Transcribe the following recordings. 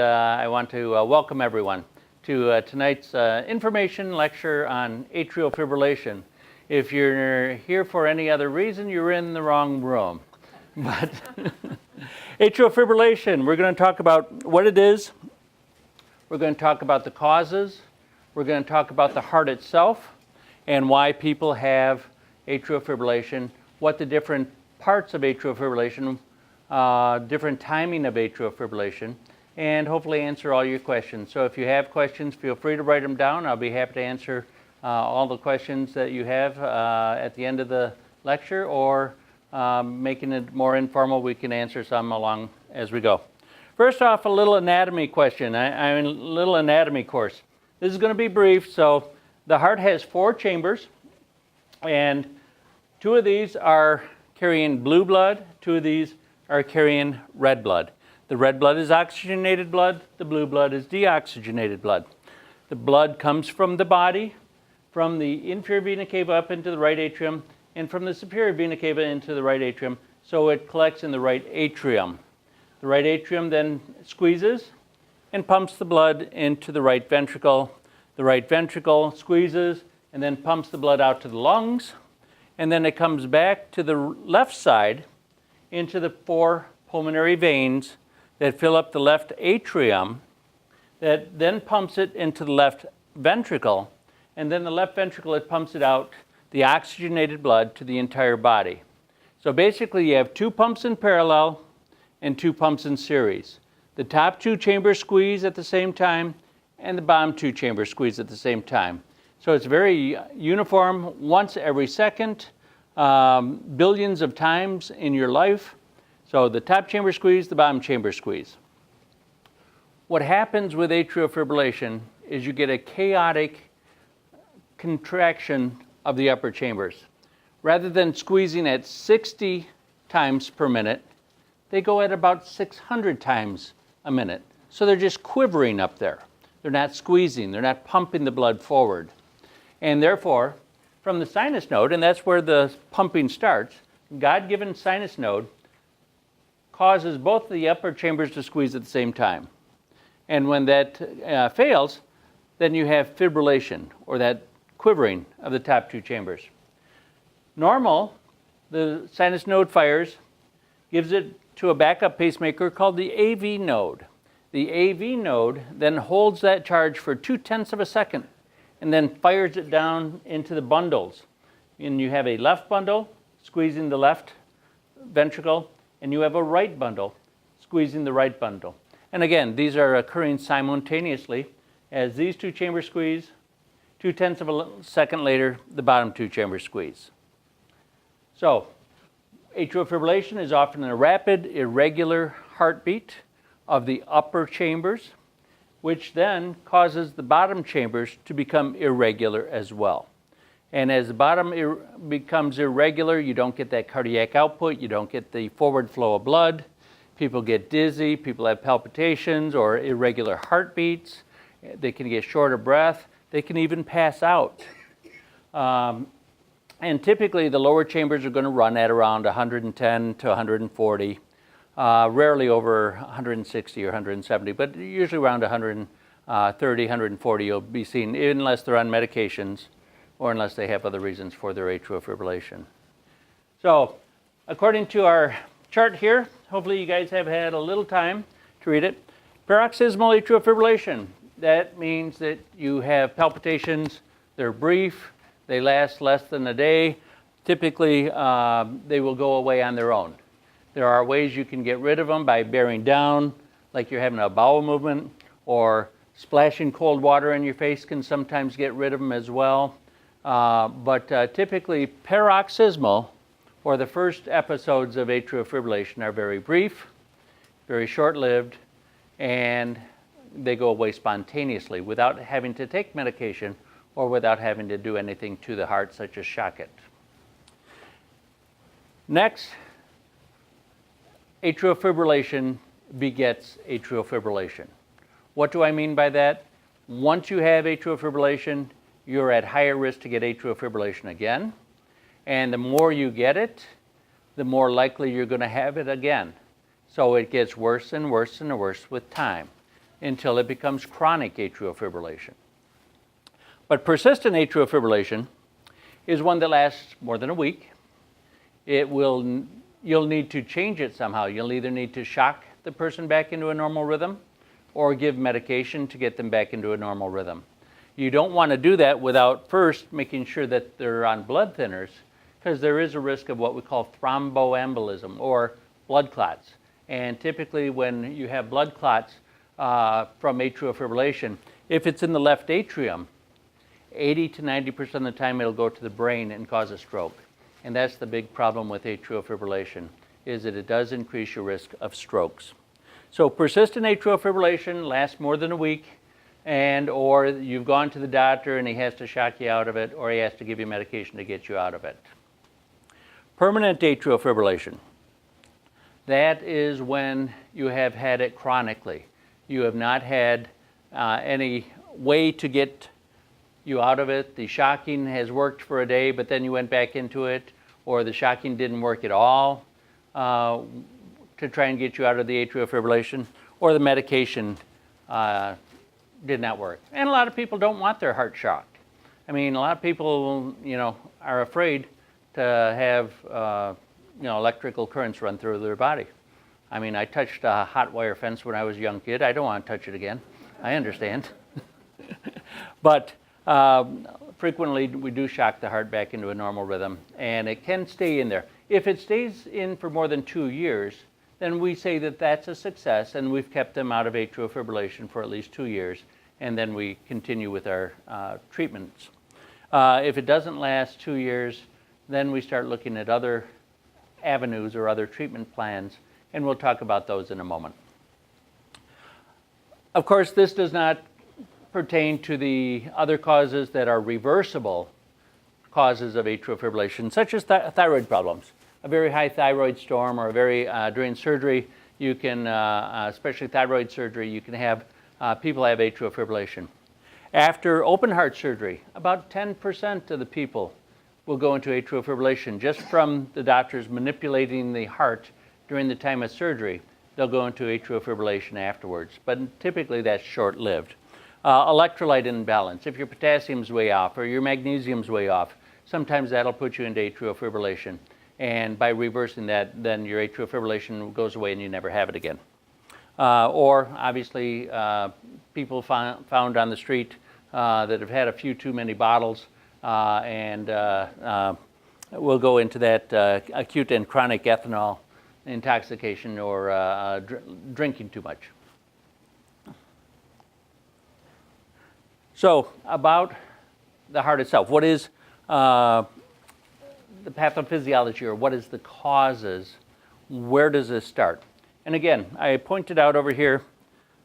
I want to welcome everyone to tonight's information lecture on atrial fibrillation. If you're here for any other reason, you're in the wrong room. But atrial fibrillation, we're going to talk about what it is. We're going to talk about the causes. We're going to talk about the heart itself and why people have atrial fibrillation, what the different parts of atrial fibrillation, different timing of atrial fibrillation, and hopefully answer all your questions. So if you have questions, feel free to write them down. I'll be happy to answer all the questions that you have at the end of the lecture, or making it more informal, we can answer some along as we go. First off, a little anatomy question. I'm in a little anatomy course. This is going to be brief. So the heart has 4 chambers, and 2 of these are carrying blue blood, 2 of these are carrying red blood. The red blood is oxygenated blood, the blue blood is deoxygenated blood. The blood comes from the body, from the inferior vena cava up into the right atrium, and from the superior vena cava into the right atrium, so it collects in the right atrium. The right atrium then squeezes and pumps the blood into the right ventricle. The right ventricle squeezes and then pumps the blood out to the lungs, and then it comes back to the left side into the 4 pulmonary veins that fill up the left atrium, that then pumps it into the left ventricle, and then the left ventricle, it pumps it out, the oxygenated blood, to the entire body. So basically you have 2 pumps in parallel and 2 pumps in series. The top 2 chambers squeeze at the same time, and the bottom 2 chambers squeeze at the same time. So it's very uniform, once every second, billions of times in your life. So the top chamber squeeze, the bottom chamber squeeze. What happens with atrial fibrillation is you get a chaotic contraction of the upper chambers. Rather than squeezing at 60 times per minute, they go at about 600 times a minute. So they're just quivering up there. They're not squeezing, they're not pumping the blood forward. And therefore, from the sinus node, and that's where the pumping starts, God-given sinus node causes both the upper chambers to squeeze at the same time. And when that fails, then you have fibrillation, or that quivering of the top 2 chambers. Normal, the sinus node fires, gives it to a backup pacemaker called the AV node. The AV node then holds that charge for 0.2 of a second and then fires it down into the bundles. And you have a left bundle squeezing the left ventricle, and you have a right bundle squeezing the right bundle. And again, these are occurring simultaneously. As these 2 chambers squeeze, 0.2 of a second later, the bottom 2 chambers squeeze. So, atrial fibrillation is often a rapid, irregular heartbeat of the upper chambers, which then causes the bottom chambers to become irregular as well. And as the bottom becomes irregular, you don't get that cardiac output, you don't get the forward flow of blood, people get dizzy, people have palpitations or irregular heartbeats, they can get short of breath, they can even pass out. And typically the lower chambers are going to run at around 110 to 140. Rarely over 160 or 170, but usually around 130, 140 you'll be seen, unless they're on medications or unless they have other reasons for their atrial fibrillation. So, according to our chart here, hopefully you guys have had a little time to read it. Paroxysmal atrial fibrillation, that means that you have palpitations, they're brief, they last less than a day. Typically, they will go away on their own. There are ways you can get rid of them by bearing down, like you're having a bowel movement, or splashing cold water in your face can sometimes get rid of them as well. But typically paroxysmal, or the first episodes of atrial fibrillation, are very brief, very short-lived, and they go away spontaneously without having to take medication or without having to do anything to the heart, such as shock it. Next, atrial fibrillation begets atrial fibrillation. What do I mean by that? Once you have atrial fibrillation, you're at higher risk to get atrial fibrillation again. And the more you get it, the more likely you're going to have it again. So it gets worse and worse and worse with time. until it becomes chronic atrial fibrillation. But persistent atrial fibrillation is one that lasts more than a week. You'll need to change it somehow. You'll either need to shock the person back into a normal rhythm or give medication to get them back into a normal rhythm. You don't want to do that without first making sure that they're on blood thinners, because there is a risk of what we call thromboembolism or blood clots. And typically when you have blood clots from atrial fibrillation, if it's in the left atrium, 80 to 90% of the time it'll go to the brain and cause a stroke. And that's the big problem with atrial fibrillation, is that it does increase your risk of strokes. So persistent atrial fibrillation lasts more than a week, or you've gone to the doctor and he has to shock you out of it, or he has to give you medication to get you out of it. Permanent atrial fibrillation. That is when you have had it chronically. You have not had any way to get you out of it. The shocking has worked for a day, but then you went back into it, or the shocking didn't work at all to try and get you out of the atrial fibrillation, or the medication did not work. And a lot of people don't want their heart shocked. I mean, a lot of people, are afraid to have, electrical currents run through their body. I mean, I touched a hot wire fence when I was a young kid. I don't want to touch it again. I understand. But frequently we do shock the heart back into a normal rhythm, and it can stay in there. If it stays in for more than 2 years, then we say that that's a success, and we've kept them out of atrial fibrillation for at least 2 years, and then we continue with our treatments. If it doesn't last 2 years, then we start looking at other avenues or other treatment plans, and we'll talk about those in a moment. Of course, this does not pertain to the other causes that are reversible causes of atrial fibrillation, such as thyroid problems. A very high thyroid storm, or during surgery, you can, especially thyroid surgery, you can have people have atrial fibrillation. After open heart surgery, about 10% of the people will go into atrial fibrillation just from the doctors manipulating the heart during the time of surgery. They'll go into atrial fibrillation afterwards, but typically that's short-lived. Electrolyte imbalance. If your potassium's way off or your magnesium's way off, sometimes that'll put you into atrial fibrillation. And by reversing that, then your atrial fibrillation goes away and you never have it again. Or obviously, people found on the street that have had a few too many bottles, and we'll go into that acute and chronic ethanol intoxication, or drinking too much. So about the heart itself, what is the pathophysiology, or what is the causes? Where does this start? And again, I pointed out over here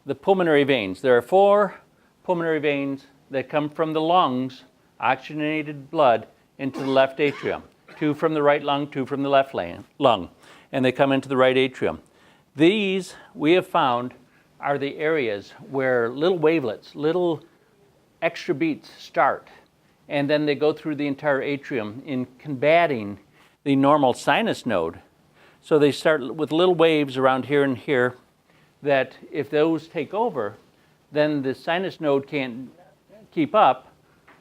the pulmonary veins. There are 4 pulmonary veins that come from the lungs, oxygenated blood, into the left atrium. 2 from the right lung, 2 from the left lung, and they come into the right atrium. These, we have found, are the areas where little wavelets, little extra beats start, and then they go through the entire atrium in combating the normal sinus node. So they start with little waves around here and here that if those take over, then the sinus node can't keep up,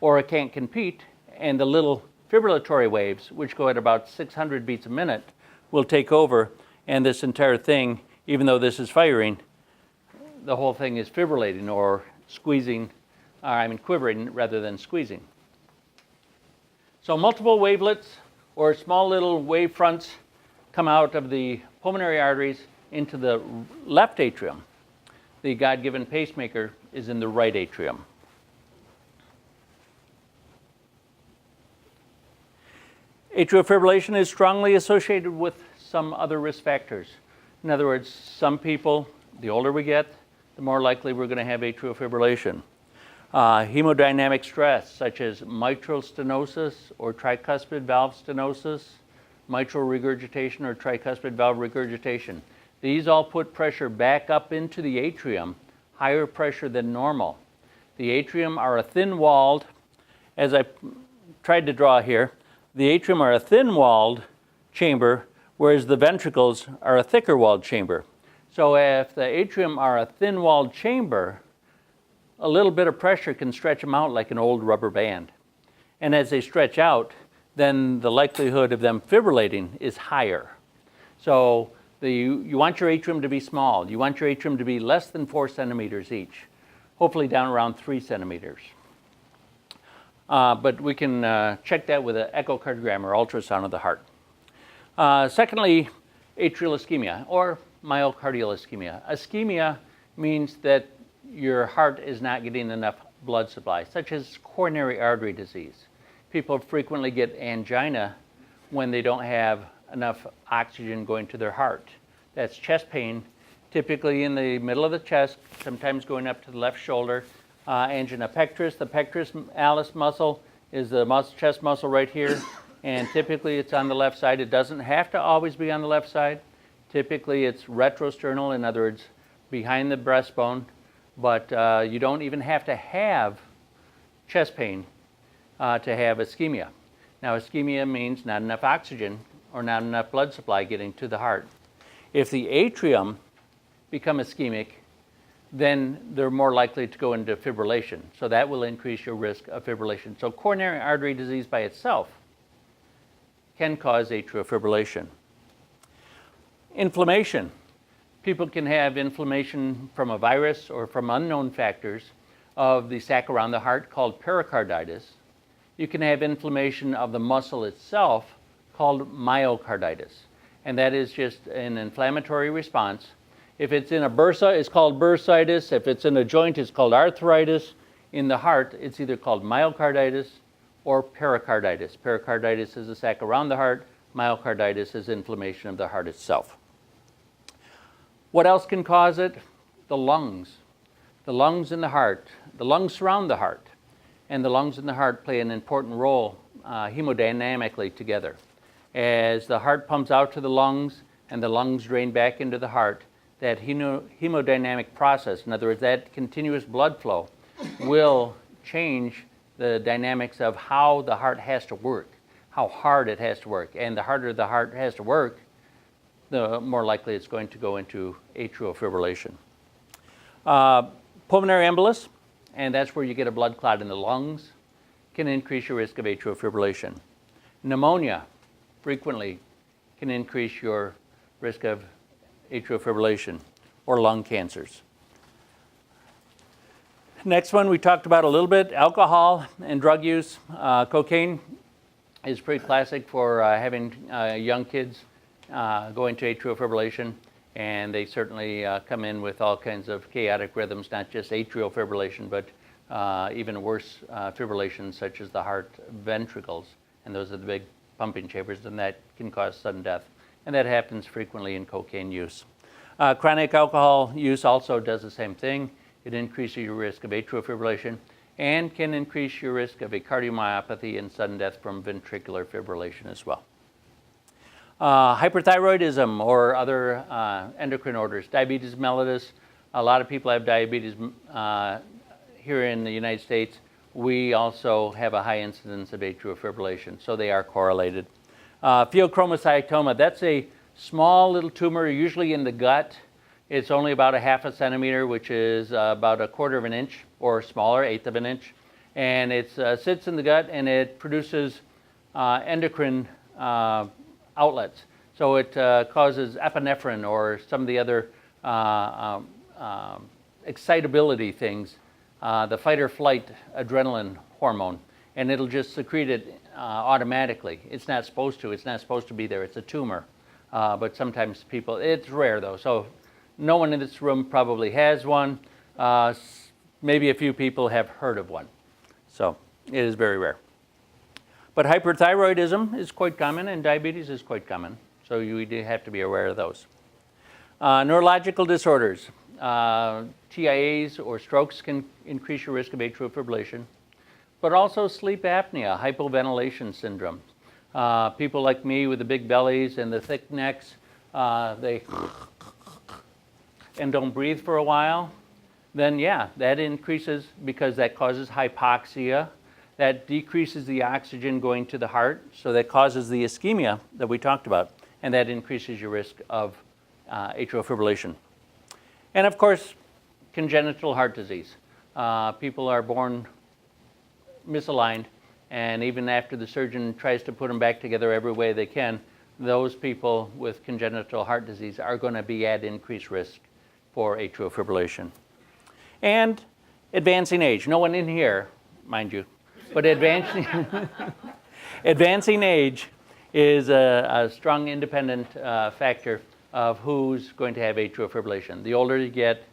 or it can't compete, and the little fibrillatory waves, which go at about 600 beats a minute, will take over, and this entire thing, even though this is firing, the whole thing is fibrillating, or squeezing, quivering rather than squeezing. So multiple wavelets, or small little wave fronts, come out of the pulmonary arteries into the left atrium. The God-given pacemaker is in the right atrium. Atrial fibrillation is strongly associated with some other risk factors. In other words, some people, the older we get, the more likely we're going to have atrial fibrillation. Hemodynamic stress, such as mitral stenosis or tricuspid valve stenosis, mitral regurgitation or tricuspid valve regurgitation. These all put pressure back up into the atrium, higher pressure than normal. The atrium are a thin-walled, as I tried to draw here, the atrium are a thin-walled chamber, whereas the ventricles are a thicker-walled chamber. So if the atrium are a thin-walled chamber, a little bit of pressure can stretch them out like an old rubber band. And as they stretch out, then the likelihood of them fibrillating is higher. So you want your atrium to be small. You want your atrium to be less than 4 centimeters each, hopefully down around 3 centimeters. But we can check that with an echocardiogram or ultrasound of the heart. Secondly, atrial ischemia or myocardial ischemia. Ischemia means that your heart is not getting enough blood supply, such as coronary artery disease. People frequently get angina when they don't have enough oxygen going to their heart. That's chest pain, typically in the middle of the chest, sometimes going up to the left shoulder. Angina pectoris, the pectoralis muscle is the chest muscle right here, and typically it's on the left side. It doesn't have to always be on the left side. Typically it's retrosternal, in other words, behind the breastbone, but you don't even have to have chest pain to have ischemia. Now, ischemia means not enough oxygen or not enough blood supply getting to the heart. If the atrium become ischemic, then they're more likely to go into fibrillation. So that will increase your risk of fibrillation. So coronary artery disease by itself can cause atrial fibrillation. Inflammation. People can have inflammation from a virus or from unknown factors of the sac around the heart called pericarditis. You can have inflammation of the muscle itself called myocarditis. And that is just an inflammatory response. If it's in a bursa, it's called bursitis. If it's in a joint, it's called arthritis. In the heart, it's either called myocarditis or pericarditis. Pericarditis is the sac around the heart. Myocarditis is inflammation of the heart itself. What else can cause it? The lungs. The lungs in the heart. The lungs surround the heart. And the lungs in the heart play an important role hemodynamically together. As the heart pumps out to the lungs and the lungs drain back into the heart, that hemodynamic process, in other words, that continuous blood flow, will change the dynamics of how the heart has to work, how hard it has to work. And the harder the heart has to work, the more likely it's going to go into atrial fibrillation. Pulmonary embolus, and that's where you get a blood clot in the lungs, can increase your risk of atrial fibrillation. Pneumonia frequently can increase your risk of atrial fibrillation or lung cancers. Next one we talked about a little bit, alcohol and drug use. Cocaine is pretty classic for having young kids go into atrial fibrillation, and they certainly come in with all kinds of chaotic rhythms, not just atrial fibrillation, but even worse fibrillations such as the heart ventricles, and those are the big pumping chambers, and that can cause sudden death. And that happens frequently in cocaine use. Chronic alcohol use also does the same thing. It increases your risk of atrial fibrillation and can increase your risk of a cardiomyopathy and sudden death from ventricular fibrillation as well. Hyperthyroidism or other endocrine orders, diabetes mellitus. A lot of people have diabetes here in the United States. We also have a high incidence of atrial fibrillation, so they are correlated. Pheochromocytoma, that's a small little tumor, usually in the gut. It's only about a half a centimeter, which is about a quarter of an inch, or smaller, eighth of an inch. And it sits in the gut and it produces endocrine outlets. So it causes epinephrine or some of the other excitability things, the fight or flight adrenaline hormone, and it'll just secrete it automatically. It's not supposed to. It's not supposed to be there. It's a tumor. But sometimes people, it's rare though. So no one in this room probably has one. Maybe a few people have heard of one. So it is very rare. But hyperthyroidism is quite common and diabetes is quite common. So you do have to be aware of those. Neurological disorders. TIAs or strokes can increase your risk of atrial fibrillation, but also sleep apnea, hypoventilation syndrome. People like me with the big bellies and the thick necks, they and don't breathe for a while, then yeah, that increases because that causes hypoxia. That decreases the oxygen going to the heart, so that causes the ischemia that we talked about, and that increases your risk of atrial fibrillation. And of course, congenital heart disease. People are born misaligned, and even after the surgeon tries to put them back together every way they can, those people with congenital heart disease are going to be at increased risk for atrial fibrillation. And advancing age. No one in here, mind you, but advancing, advancing age is a strong independent factor of who's going to have atrial fibrillation. The older you get,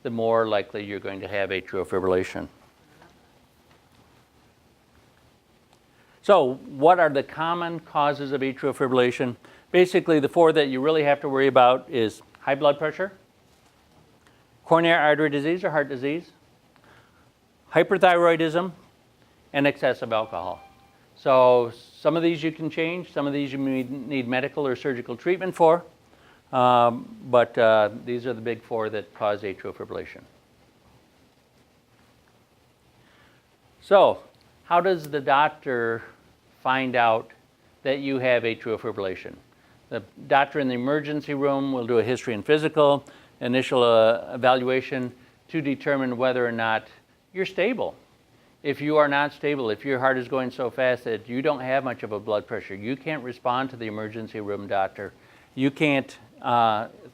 the more likely you're going to have atrial fibrillation. So what are the common causes of atrial fibrillation? Basically, the four that you really have to worry about is high blood pressure, coronary artery disease or heart disease, hyperthyroidism, and excessive alcohol. So some of these you can change, some of these you need medical or surgical treatment for, but these are the big four that cause atrial fibrillation. So how does the doctor find out that you have atrial fibrillation? The doctor in the emergency room will do a history and physical, initial evaluation to determine whether or not you're stable. If you are not stable, if your heart is going so fast that you don't have much of a blood pressure, you can't respond to the emergency room doctor, you can't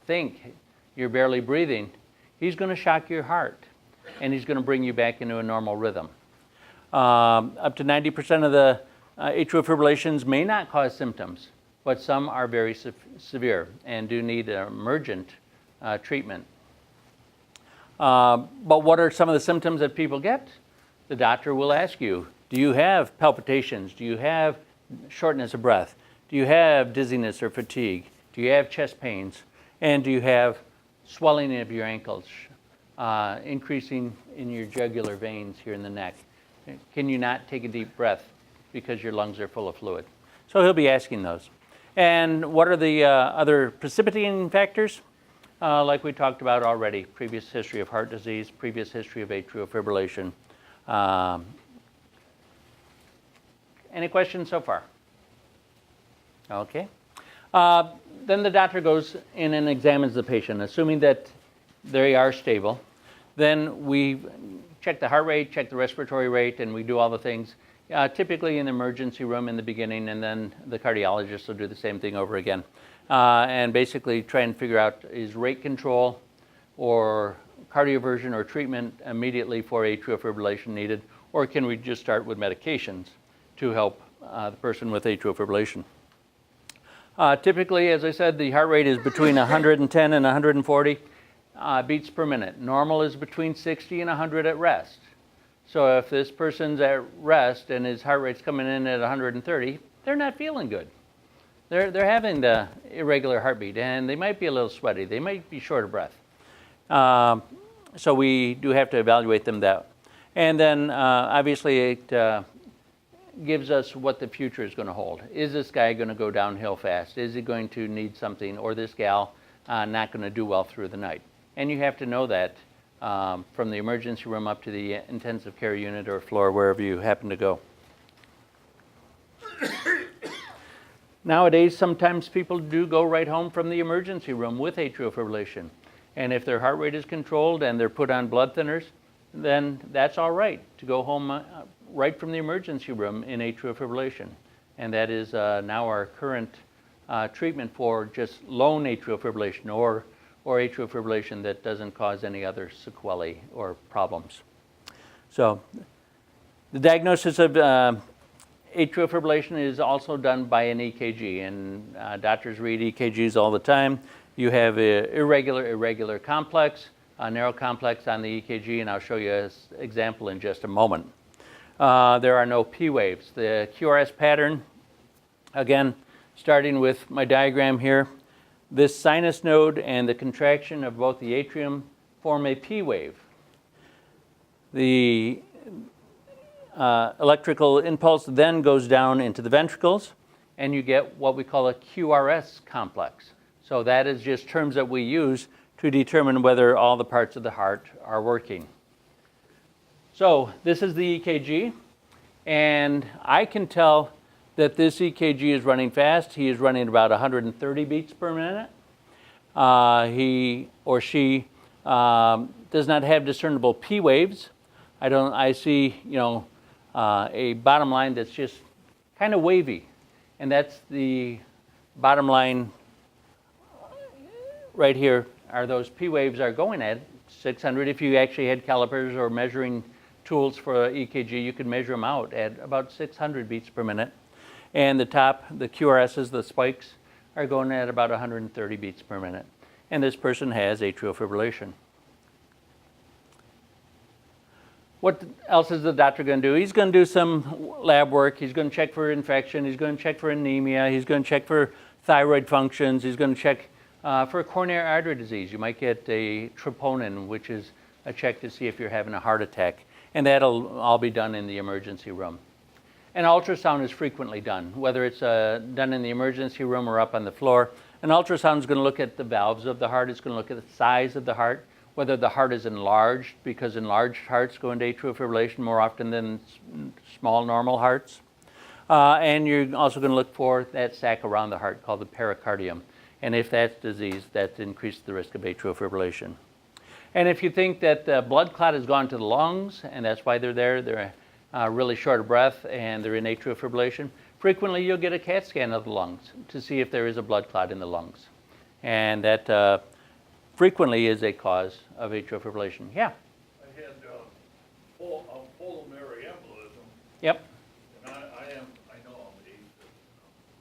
think, you're barely breathing, he's going to shock your heart and he's going to bring you back into a normal rhythm. Up to 90% of the atrial fibrillations may not cause symptoms, but some are very severe and do need emergent treatment. But what are some of the symptoms that people get? The doctor will ask you, do you have palpitations? Do you have shortness of breath? Do you have dizziness or fatigue? Do you have chest pains? And do you have swelling of your ankles, increasing in your jugular veins here in the neck? Can you not take a deep breath because your lungs are full of fluid? So he'll be asking those. And what are the other precipitating factors? Like we talked about already, previous history of heart disease, previous history of atrial fibrillation. Any questions so far? Okay. Then the doctor goes in and examines the patient, assuming that they are stable. Then we check the heart rate, check the respiratory rate, and we do all the things, typically in the emergency room in the beginning, and then the cardiologist will do the same thing over again. And basically try and figure out, is rate control or cardioversion or treatment immediately for atrial fibrillation needed, or can we just start with medications to help the person with atrial fibrillation? Typically, as I said, the heart rate is between 110 and 140 beats per minute. Normal is between 60 and 100 at rest. So if this person's at rest and his heart rate's coming in at 130, they're not feeling good. They're having the irregular heartbeat, and they might be a little sweaty. They might be short of breath. So we do have to evaluate them that. And then obviously it gives us what the future is going to hold. Is this guy going to go downhill fast? Is he going to need something, or this gal not going to do well through the night? And you have to know that from the emergency room up to the intensive care unit or floor, wherever you happen to go. Nowadays, sometimes people do go right home from the emergency room with atrial fibrillation. And if their heart rate is controlled and they're put on blood thinners, then that's all right to go home right from the emergency room in atrial fibrillation. And that is now our current treatment for just lone atrial fibrillation or atrial fibrillation that doesn't cause any other sequelae or problems. So the diagnosis of atrial fibrillation is also done by an EKG, and doctors read EKGs all the time. You have an irregular complex, a narrow complex on the EKG, and I'll show you an example in just a moment. There are no P waves. The QRS pattern, again, starting with my diagram here, this sinus node and the contraction of both the atrium form a P wave. The electrical impulse then goes down into the ventricles, and you get what we call a QRS complex. So that is just terms that we use to determine whether all the parts of the heart are working. So this is the EKG, and I can tell that this EKG is running fast. He is running about 130 beats per minute. He or she does not have discernible P waves. I see, a bottom line that's just kind of wavy. And that's the bottom line right here are those P waves are going at 600. If you actually had calipers or measuring tools for EKG, you could measure them out at about 600 beats per minute. And the top, the QRSs, the spikes, are going at about 130 beats per minute. And this person has atrial fibrillation. What else is the doctor going to do? He's going to do some lab work. He's going to check for infection. He's going to check for anemia. He's going to check for thyroid functions. He's going to check for coronary artery disease. You might get a troponin, which is a check to see if you're having a heart attack. And that'll all be done in the emergency room. An ultrasound is frequently done, whether it's done in the emergency room or up on the floor. An ultrasound is going to look at the valves of the heart. It's going to look at the size of the heart, whether the heart is enlarged, because enlarged hearts go into atrial fibrillation more often than small normal hearts. And you're also going to look for that sac around the heart called the pericardium. And if that's diseased, that increases the risk of atrial fibrillation. And if you think that the blood clot has gone to the lungs, and that's why they're really short of breath and they're in atrial fibrillation, frequently you'll get a CAT scan of the lungs to see if there is a blood clot in the lungs. And that frequently is a cause of atrial fibrillation. Yeah? I had pulmonary embolism. Yep. And I know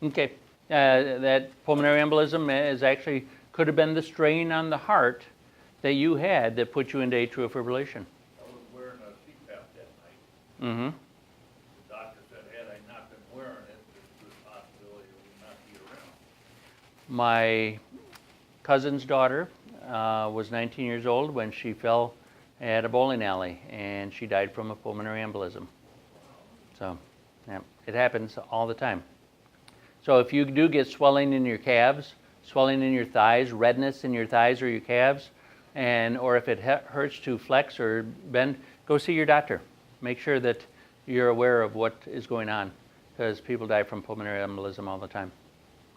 I'm 8. Okay. That pulmonary embolism could have been the strain on the heart that you had that put you into atrial fibrillation. I was wearing a CPAP that night. Mm-hmm. The doctor said, had I not been wearing it, there's a possibility it would not be around. My cousin's daughter was 19 years old when she fell at a bowling alley, and she died from a pulmonary embolism. So, yeah, it happens all the time. So if you do get swelling in your calves, swelling in your thighs, redness in your thighs or your calves, or if it hurts to flex or bend, go see your doctor. Make sure that you're aware of what is going on, because people die from pulmonary embolism all the time.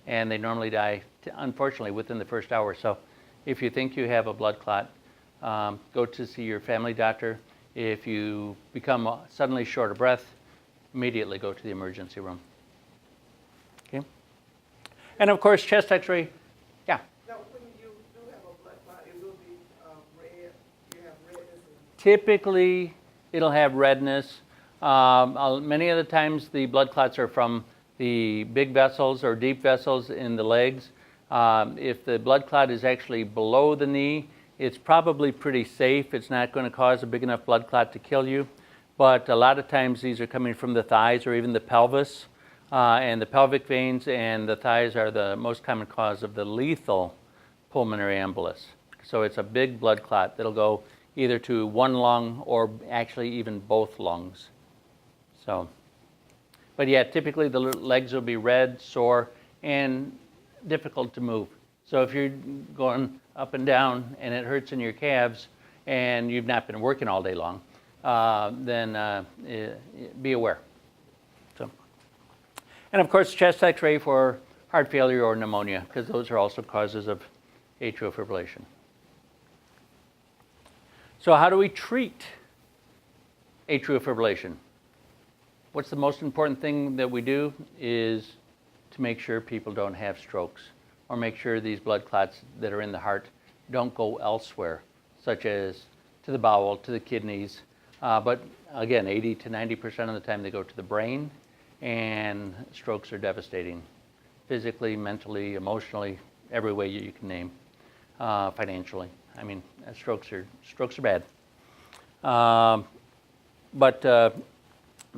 And they normally die, unfortunately, within the first hour. So if you think you have a blood clot, go to see your family doctor. If you become suddenly short of breath, immediately go to the emergency room. Okay? And of course, chest x-ray, yeah. Now, when you do have a blood clot, it will be red. You have redness. Typically, it'll have redness. Many of the times, the blood clots are from the big vessels or deep vessels in the legs. If the blood clot is actually below the knee, it's probably pretty safe. It's not going to cause a big enough blood clot to kill you. But a lot of times, these are coming from the thighs or even the pelvis. And the pelvic veins and the thighs are the most common cause of the lethal pulmonary embolus. So it's a big blood clot that'll go either to one lung or actually even both lungs. So, but yeah, typically the legs will be red, sore, and difficult to move. So if you're going up and down and it hurts in your calves and you've not been working all day long, then be aware. And of course, chest x-ray for heart failure or pneumonia, because those are also causes of atrial fibrillation. So how do we treat atrial fibrillation? What's the most important thing that we do is to make sure people don't have strokes, or make sure these blood clots that are in the heart don't go elsewhere, such as to the bowel, to the kidneys. But again, 80 to 90% of the time they go to the brain, and strokes are devastating, physically, mentally, emotionally, every way you can name, financially. I mean, strokes are bad. But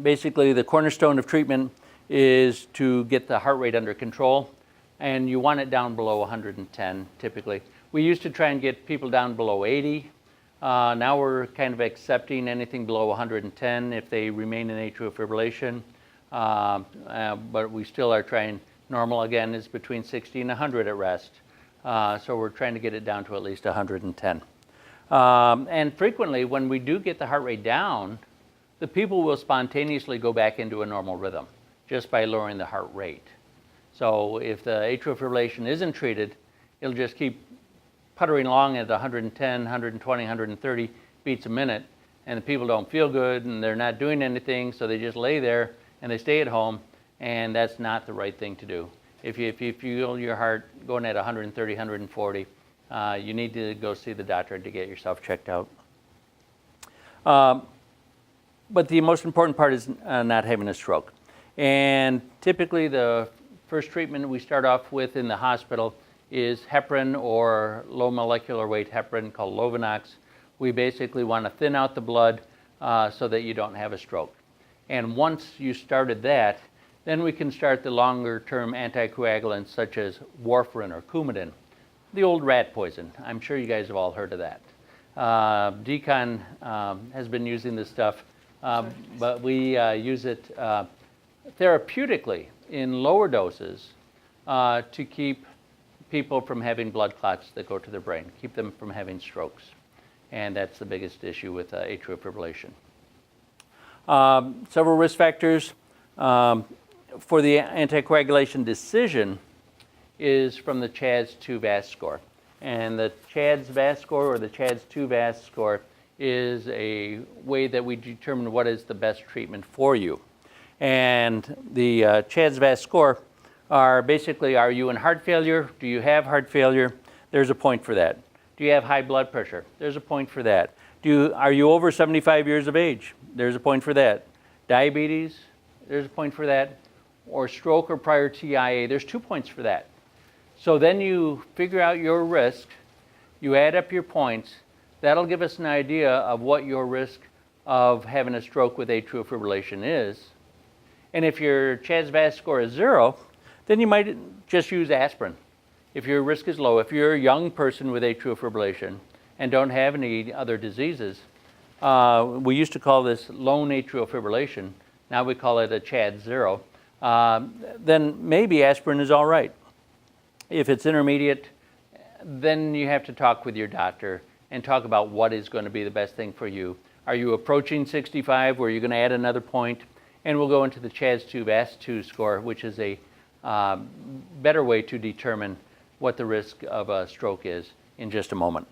basically, the cornerstone of treatment is to get the heart rate under control, and you want it down below 110 typically. We used to try and get people down below 80. Now we're kind of accepting anything below 110 if they remain in atrial fibrillation. But we still are trying, normal again is between 60 and 100 at rest. So we're trying to get it down to at least 110. And frequently when we do get the heart rate down, the people will spontaneously go back into a normal rhythm just by lowering the heart rate. So if the atrial fibrillation isn't treated, it'll just keep puttering along at 110, 120, 130 beats a minute, and the people don't feel good and they're not doing anything, so they just lay there and they stay at home, and that's not the right thing to do. If you feel your heart going at 130, 140, you need to go see the doctor to get yourself checked out. But the most important part is not having a stroke. And typically the first treatment we start off with in the hospital is heparin or low molecular weight heparin called Lovenox. We basically want to thin out the blood so that you don't have a stroke. And once you started that, then we can start the longer term anticoagulants such as warfarin or Coumadin, the old rat poison. I'm sure you guys have all heard of that. Decon has been using this stuff, but we use it therapeutically in lower doses to keep people from having blood clots that go to their brain, keep them from having strokes. And that's the biggest issue with atrial fibrillation. Several risk factors for the anticoagulation decision is from the CHADS-2 VAS score. And the CHADS VAS score or the CHADS-2 VAS score is a way that we determine what is the best treatment for you. And the CHADS VAS score are basically, are you in heart failure? Do you have heart failure? There's a point for that. Do you have high blood pressure? There's a point for that. Are you over 75 years of age? There's a point for that. Diabetes? There's a point for that. Or stroke or prior TIA? There's 2 points for that. So then you figure out your risk, you add up your points, that'll give us an idea of what your risk of having a stroke with atrial fibrillation is. And if your CHADS VAS score is 0, then you might just use aspirin. If your risk is low, if you're a young person with atrial fibrillation and don't have any other diseases, we used to call this lone atrial fibrillation, now we call it a CHADS 0, then maybe aspirin is all right. If it's intermediate, then you have to talk with your doctor and talk about what is going to be the best thing for you. Are you approaching 65 where you're going to add another point? And we'll go into the CHADS-2 VAS-2 score, which is a better way to determine what the risk of a stroke is in just a moment.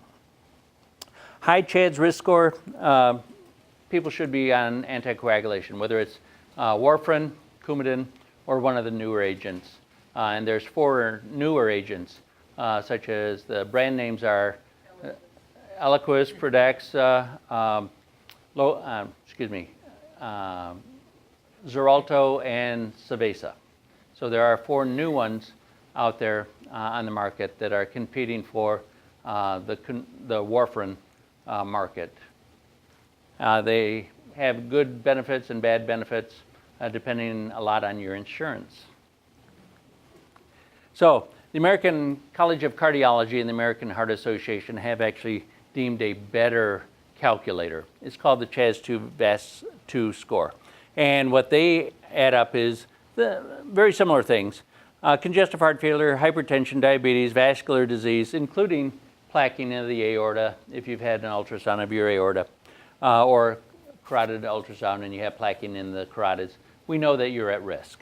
High CHADS risk score, people should be on anticoagulation, whether it's warfarin, Coumadin, or one of the newer agents. And there's 4 newer agents, such as the brand names are Eliquis, Pradaxa, Xarelto, and Savesa. So there are 4 new ones out there on the market that are competing for the warfarin market. They have good benefits and bad benefits depending a lot on your insurance. So the American College of Cardiology and the American Heart Association have actually deemed a better calculator. It's called the CHADS-2 VAS-2 score. And what they add up is very similar things. Congestive heart failure, hypertension, diabetes, vascular disease, including plaquing of the aorta, if you've had an ultrasound of your aorta, or carotid ultrasound and you have plaquing in the carotids, we know that you're at risk.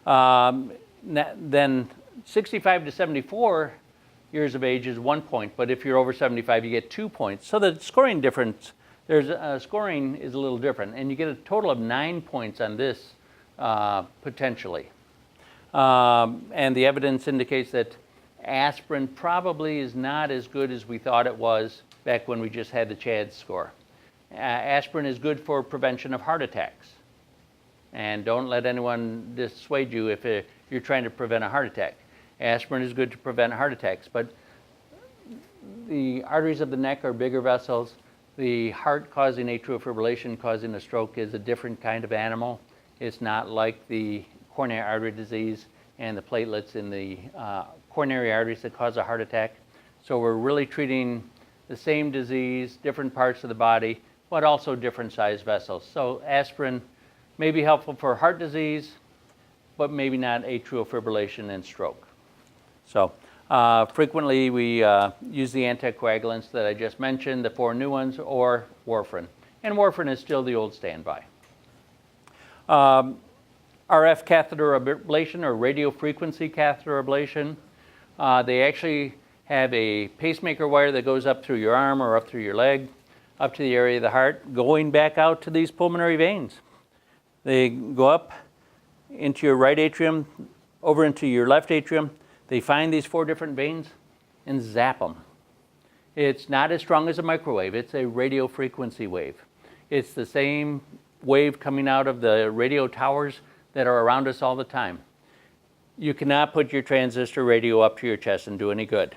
Then 65 to 74 years of age is 1 point, but if you're over 75, you get 2 points. So the scoring difference, scoring is a little different, and you get a total of 9 points on this potentially. And the evidence indicates that aspirin probably is not as good as we thought it was back when we just had the CHADS score. Aspirin is good for prevention of heart attacks. And don't let anyone dissuade you if you're trying to prevent a heart attack. Aspirin is good to prevent heart attacks, but the arteries of the neck are bigger vessels. The heart causing atrial fibrillation causing a stroke is a different kind of animal. It's not like the coronary artery disease and the platelets in the coronary arteries that cause a heart attack. So we're really treating the same disease, different parts of the body, but also different size vessels. So aspirin may be helpful for heart disease, but maybe not atrial fibrillation and stroke. So frequently we use the anticoagulants that I just mentioned, the 4 new ones, or warfarin. And warfarin is still the old standby. RF catheter ablation or radiofrequency catheter ablation, they actually have a pacemaker wire that goes up through your arm or up through your leg, up to the area of the heart, going back out to these pulmonary veins. They go up into your right atrium, over into your left atrium. They find these 4 different veins and zap them. It's not as strong as a microwave. It's a radio frequency wave. It's the same wave coming out of the radio towers that are around us all the time. You cannot put your transistor radio up to your chest and do any good.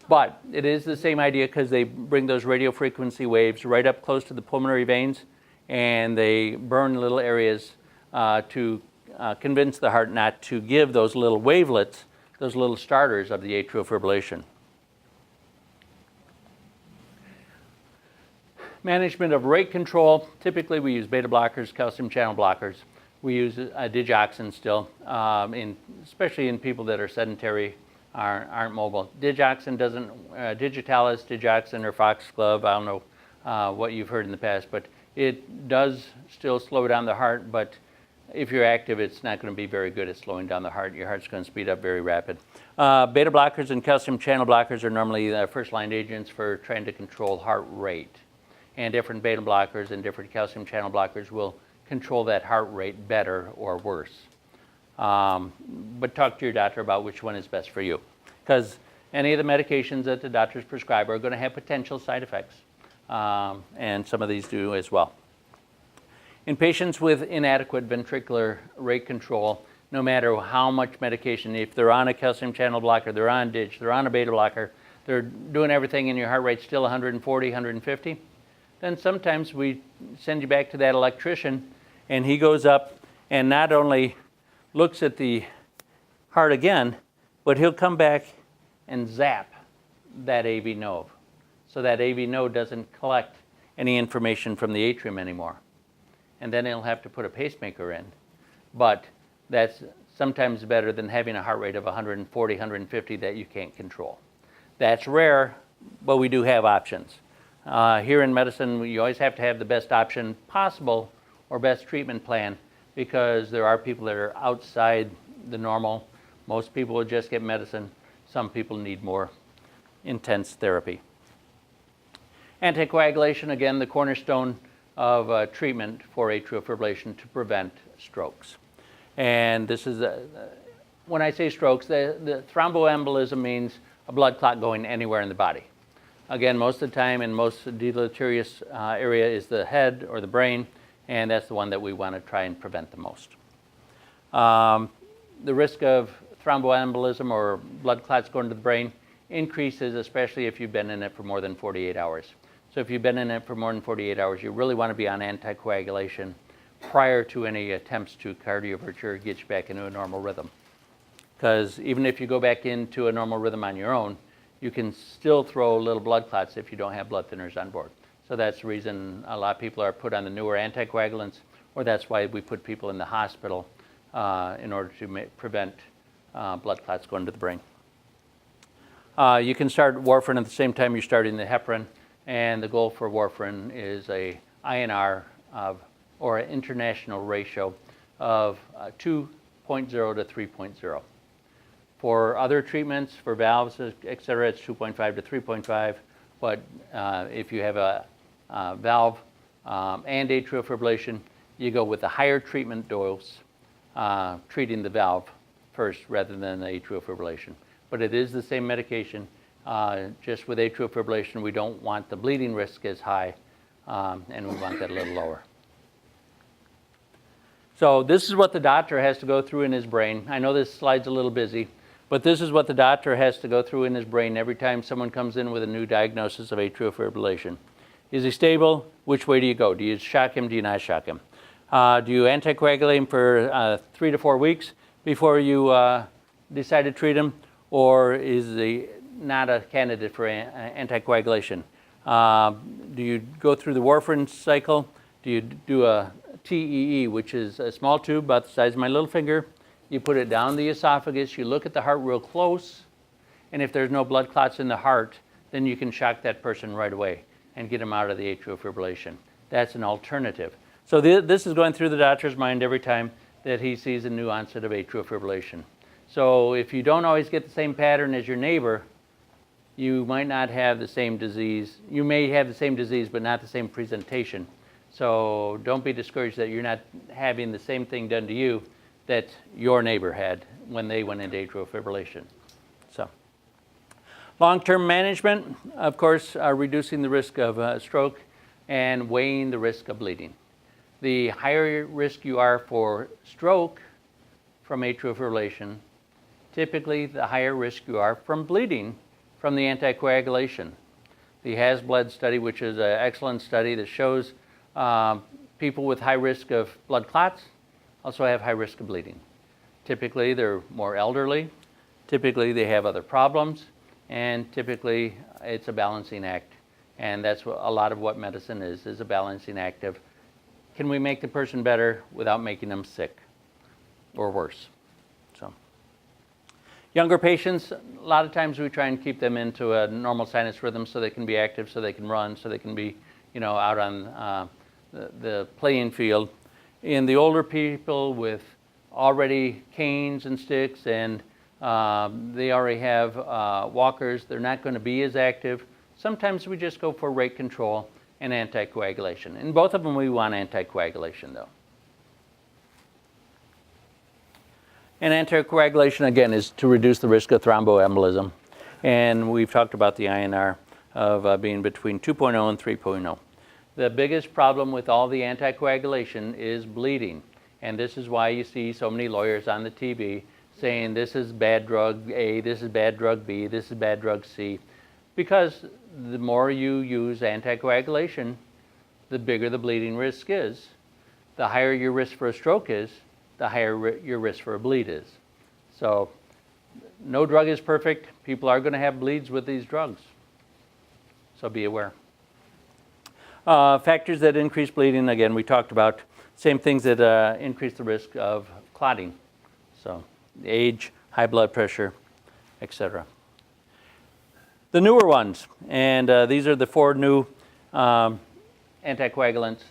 But it is the same idea because they bring those radio frequency waves right up close to the pulmonary veins, and they burn little areas to convince the heart not to give those little wavelets, those little starters of the atrial fibrillation. Management of rate control. Typically we use beta blockers, calcium channel blockers. We use digoxin still, especially in people that are sedentary, aren't mobile. Digoxin doesn't, digitalis, digoxin, or foxglove, I don't know what you've heard in the past, but it does still slow down the heart, but if you're active, it's not going to be very good at slowing down the heart. Your heart's going to speed up very rapid. Beta blockers and calcium channel blockers are normally the first-line agents for trying to control heart rate. And different beta blockers and different calcium channel blockers will control that heart rate better or worse. But talk to your doctor about which one is best for you, because any of the medications that the doctors prescribe are going to have potential side effects, and some of these do as well. In patients with inadequate ventricular rate control, no matter how much medication, if they're on a calcium channel blocker, they're on DIG, they're on a beta blocker, they're doing everything and your heart rate's still 140, 150, then sometimes we send you back to that electrician, and he goes up and not only looks at the heart again, but he'll come back and zap that AV node. So that AV node doesn't collect any information from the atrium anymore. And then he'll have to put a pacemaker in. But that's sometimes better than having a heart rate of 140, 150 that you can't control. That's rare, but we do have options. Here in medicine, you always have to have the best option possible or best treatment plan, because there are people that are outside the normal. Most people will just get medicine. Some people need more intense therapy. Anticoagulation, again, the cornerstone of treatment for atrial fibrillation to prevent strokes. And this is, when I say strokes, the thromboembolism means a blood clot going anywhere in the body. Again, most of the time and most deleterious area is the head or the brain, and that's the one that we want to try and prevent the most. The risk of thromboembolism or blood clots going to the brain increases, especially if you've been in it for more than 48 hours. So if you've been in it for more than 48 hours, you really want to be on anticoagulation prior to any attempts to cardiovert or get you back into a normal rhythm. Because even if you go back into a normal rhythm on your own, you can still throw little blood clots if you don't have blood thinners on board. So that's the reason a lot of people are put on the newer anticoagulants, or that's why we put people in the hospital in order to prevent blood clots going to the brain. You can start warfarin at the same time you're starting the heparin, and the goal for warfarin is a INR or an international ratio of 2.0 to 3.0. For other treatments, for valves, et cetera, it's 2.5 to 3.5. But if you have a valve and atrial fibrillation, you go with the higher treatment dose, treating the valve first rather than the atrial fibrillation. But it is the same medication. Just with atrial fibrillation, we don't want the bleeding risk as high, and we want that a little lower. So this is what the doctor has to go through in his brain. I know this slide's a little busy, but this is what the doctor has to go through in his brain every time someone comes in with a new diagnosis of atrial fibrillation. Is he stable? Which way do you go? Do you shock him? Do you not shock him? Do you anticoagulate him for 3 to 4 weeks before you decide to treat him? Or is he not a candidate for anticoagulation? Do you go through the warfarin cycle? Do you do a TEE, which is a small tube about the size of my little finger? You put it down the esophagus, you look at the heart real close, and if there's no blood clots in the heart, then you can shock that person right away and get them out of the atrial fibrillation. That's an alternative. So this is going through the doctor's mind every time that he sees a new onset of atrial fibrillation. So if you don't always get the same pattern as your neighbor, you might not have the same disease. You may have the same disease, but not the same presentation. So don't be discouraged that you're not having the same thing done to you that your neighbor had when they went into atrial fibrillation. So, long-term management, of course, reducing the risk of stroke and weighing the risk of bleeding. The higher risk you are for stroke from atrial fibrillation, typically the higher risk you are from bleeding from the anticoagulation. The Has Bled study, which is an excellent study that shows people with high risk of blood clots also have high risk of bleeding. Typically, they're more elderly. Typically, they have other problems. And typically, it's a balancing act. And that's what, a lot of what medicine is a balancing act of, can we make the person better without making them sick or worse? So, younger patients, a lot of times we try and keep them into a normal sinus rhythm so they can be active, so they can run, so they can be, out on the playing field. In the older people with already canes and sticks and they already have walkers, they're not going to be as active. Sometimes we just go for rate control and anticoagulation. In both of them, we want anticoagulation, though. And anticoagulation, again, is to reduce the risk of thromboembolism. And we've talked about the INR of being between 2.0 and 3.0. The biggest problem with all the anticoagulation is bleeding. And this is why you see so many lawyers on the TV saying this is bad drug A, this is bad drug B, this is bad drug C. Because the more you use anticoagulation, the bigger the bleeding risk is. The higher your risk for a stroke is, the higher your risk for a bleed is. So no drug is perfect. People are going to have bleeds with these drugs. So be aware. Factors that increase bleeding, again, we talked about. Same things that increase the risk of clotting. So age, high blood pressure, etc. The newer ones, and these are the 4 new anticoagulants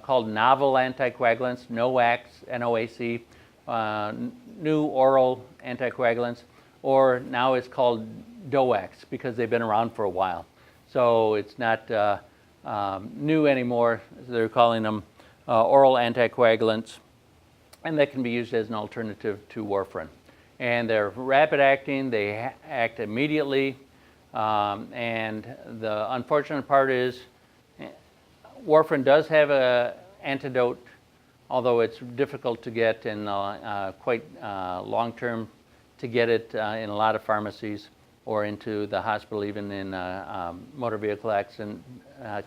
called novel anticoagulants, NOACs, NOAC, new oral anticoagulants, or now it's called DOACs because they've been around for a while. So it's not new anymore. They're calling them oral anticoagulants, and they can be used as an alternative to warfarin. And they're rapid acting, they act immediately, and the unfortunate part is warfarin does have an antidote, although it's difficult to get and quite long-term to get it in a lot of pharmacies or into the hospital, even in motor vehicle accident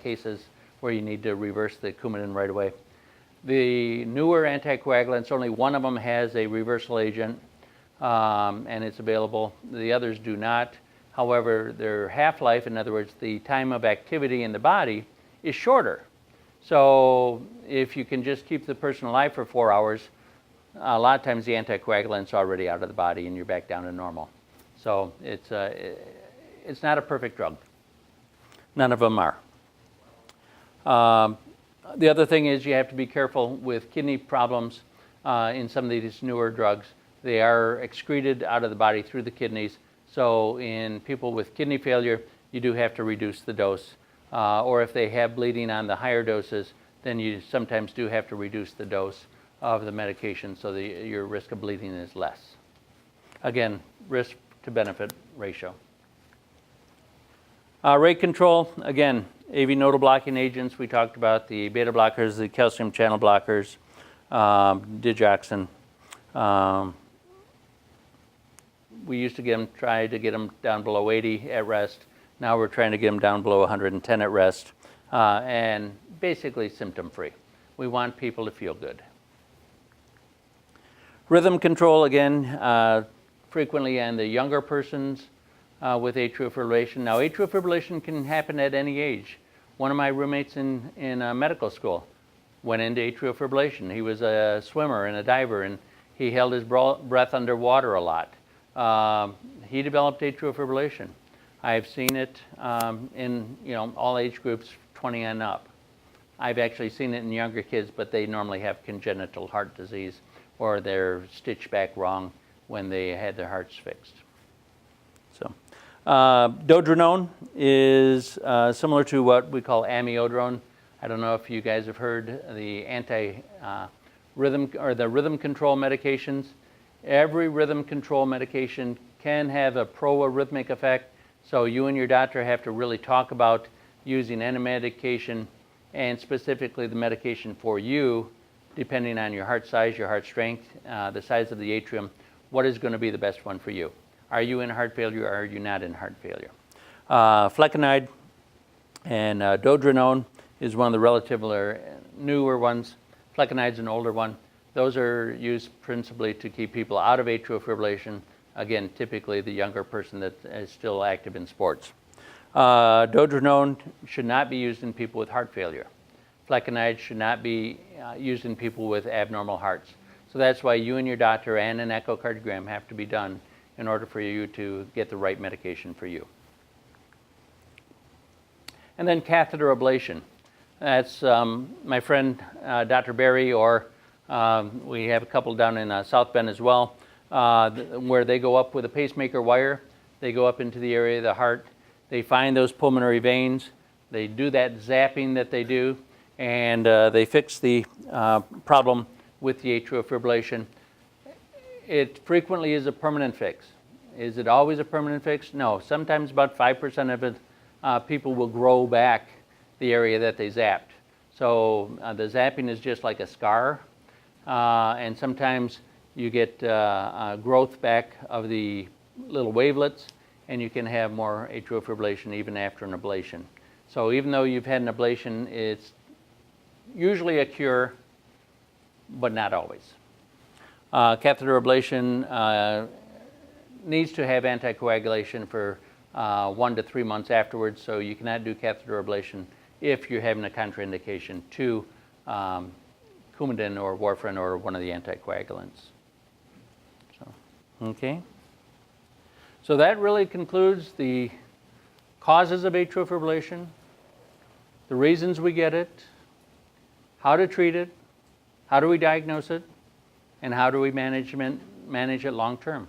cases where you need to reverse the Coumadin right away. The newer anticoagulants, only one of them has a reversal agent, and it's available. The others do not. However, their half-life, in other words, the time of activity in the body, is shorter. So if you can just keep the person alive for 4 hours, a lot of times the anticoagulant's already out of the body and you're back down to normal. So it's not a perfect drug. None of them are. The other thing is you have to be careful with kidney problems in some of these newer drugs. They are excreted out of the body through the kidneys. So in people with kidney failure, you do have to reduce the dose. Or if they have bleeding on the higher doses, then you sometimes do have to reduce the dose of the medication so that your risk of bleeding is less. Again, risk to benefit ratio. Rate control, again, AV nodal blocking agents. We talked about the beta blockers, the calcium channel blockers, digoxin. We used to try to get them down below 80 at rest. Now we're trying to get them down below 110 at rest, and basically symptom-free. We want people to feel good. Rhythm control, again, frequently in the younger persons with atrial fibrillation. Now, atrial fibrillation can happen at any age. One of my roommates in medical school went into atrial fibrillation. He was a swimmer and a diver, and he held his breath underwater a lot. He developed atrial fibrillation. I've seen it in all age groups, 20 and up. I've actually seen it in younger kids, but they normally have congenital heart disease or they're stitched back wrong when they had their hearts fixed. So, dodronone is similar to what we call amiodarone. I don't know if you guys have heard the rhythm or the rhythm control medications. Every rhythm control medication can have a pro-arrhythmic effect, so you and your doctor have to really talk about using any medication, and specifically the medication for you, depending on your heart size, your heart strength, the size of the atrium, what is going to be the best one for you. Are you in heart failure or are you not in heart failure? Flecainide and dodronone is one of the relatively newer ones. Flecainide's an older one. Those are used principally to keep people out of atrial fibrillation. Again, typically the younger person that is still active in sports. Dodronone should not be used in people with heart failure. Flecainide should not be used in people with abnormal hearts. So that's why you and your doctor and an echocardiogram have to be done in order for you to get the right medication for you. And then catheter ablation. That's my friend Dr. Berry, or we have a couple down in South Bend as well, where they go up with a pacemaker wire. They go up into the area of the heart. They find those pulmonary veins. They do that zapping that they do, and they fix the problem with the atrial fibrillation. It frequently is a permanent fix. Is it always a permanent fix? No. Sometimes about 5% of it, people will grow back the area that they zapped. So the zapping is just like a scar, and sometimes you get growth back of the little wavelets, and you can have more atrial fibrillation even after an ablation. So even though you've had an ablation, it's usually a cure, but not always. Catheter ablation needs to have anticoagulation for 1 to 3 months afterwards, so you cannot do catheter ablation if you're having a contraindication to Coumadin or warfarin or one of the anticoagulants. So, okay. So that really concludes the causes of atrial fibrillation, the reasons we get it, how to treat it, how do we diagnose it, and how do we manage it long term.